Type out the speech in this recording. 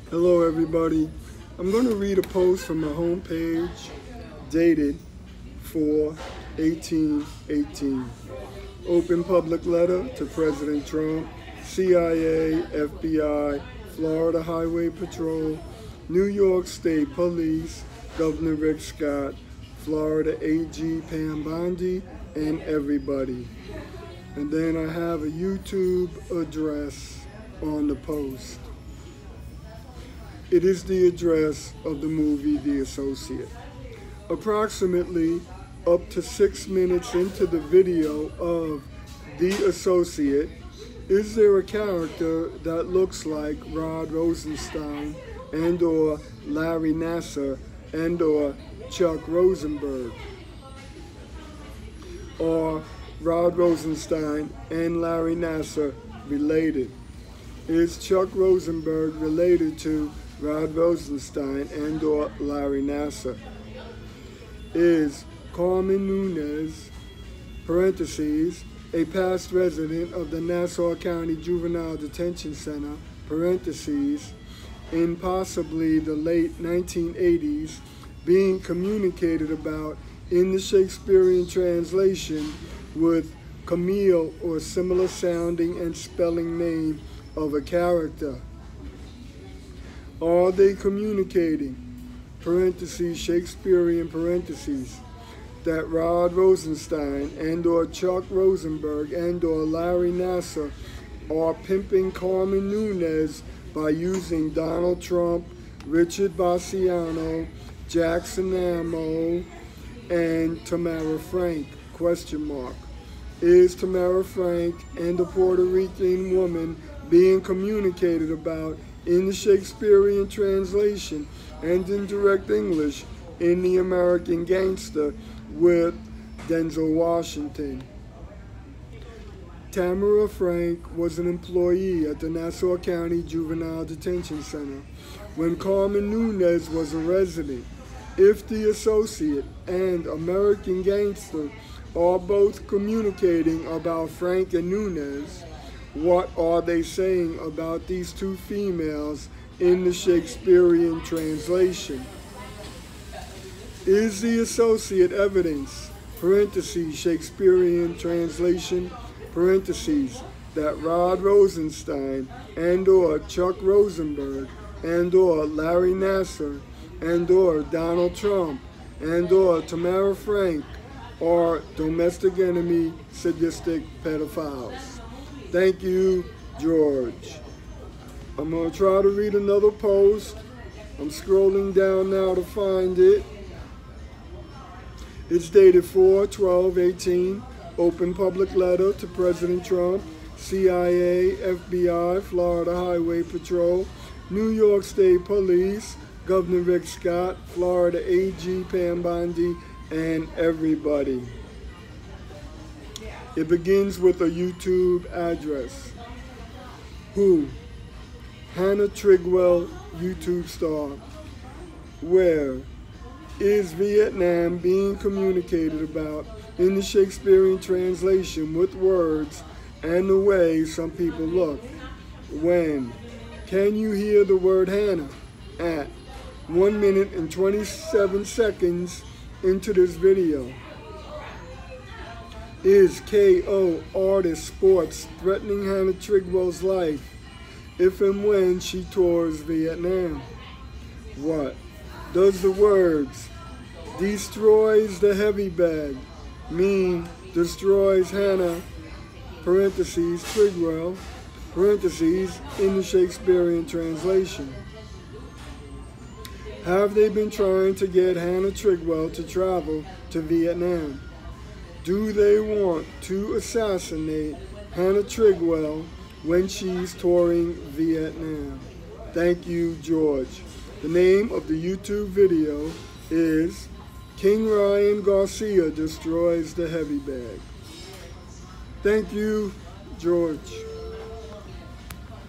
Hello everybody. I'm going to read a post from my homepage dated 4/18/18. Open public letter to President Trump, CIA, FBI, Florida Highway Patrol, New York State Police, Governor Rick Scott, Florida AG Pam Bondi, and everybody. And then I have a YouTube address on the post. It is the address of the movie The Associate. Approximately up to 6 minutes into the video of The Associate, is there a character that looks like Rod Rosenstein and or Larry Nassar and or Chuck Rosenberg? Are Rod Rosenstein and Larry Nassar related? Is Chuck Rosenberg related to Rod Rosenstein and or Larry Nassar? Is Carmen Nunez, parentheses, a past resident of the Nassau County Juvenile Detention Center, parentheses, in possibly the late 1980s, being communicated about in the Shakespearean translation with Camille or similar sounding and spelling name of a character? Are they communicating, parentheses, Shakespearean parentheses, that Rod Rosenstein and or Chuck Rosenberg and or Larry Nassar are pimping Carmen Nunez by using Donald Trump, Richard Bassiano, Jackson Amo, and Tamara Frank, question mark. Is Tamara Frank and the Puerto Rican Woman being communicated about in the Shakespearean translation and in direct English in The American Gangster with Denzel Washington? Tamara Frank was an employee at the Nassau County Juvenile Detention Center when Carmen Nunez was a resident. If The Associate and American Gangster are both communicating about Frank and Nunez, what are they saying about these two females in the Shakespearean translation? Is The Associate evidence, parentheses, Shakespearean translation, parentheses, that Rod Rosenstein and or Chuck Rosenberg and or Larry Nassar and or Donald Trump and or Tamara Frank are domestic enemy sadistic pedophiles? Thank you, George. I'm going to try to read another post. I'm scrolling down now to find it. It's dated 4/12/18. Open public letter to President Trump, CIA, FBI, Florida Highway Patrol, New York State Police, Governor Rick Scott, Florida AG Pam Bondi, and everybody. It begins with a YouTube address. Who? Hannah Trigwell, YouTube star. Where? Is Vietnam being communicated about in the Shakespearean translation with words and the way some people look? When? Can you hear the word Hannah at 1 minute and 27 seconds into this video? Is KO Artist Sports threatening Hannah Trigwell's life if and when she tours Vietnam? What does the words destroys the heavy bag mean? Destroys Hannah, parentheses, Trigwell, parentheses, in the Shakespearean translation. Have they been trying to get Hannah Trigwell to travel to Vietnam? Do they want to assassinate Hannah Trigwell when she's touring Vietnam? Thank you, George. The name of the YouTube video is King Ryan Garcia Destroys the Heavy Bag. Thank you, George.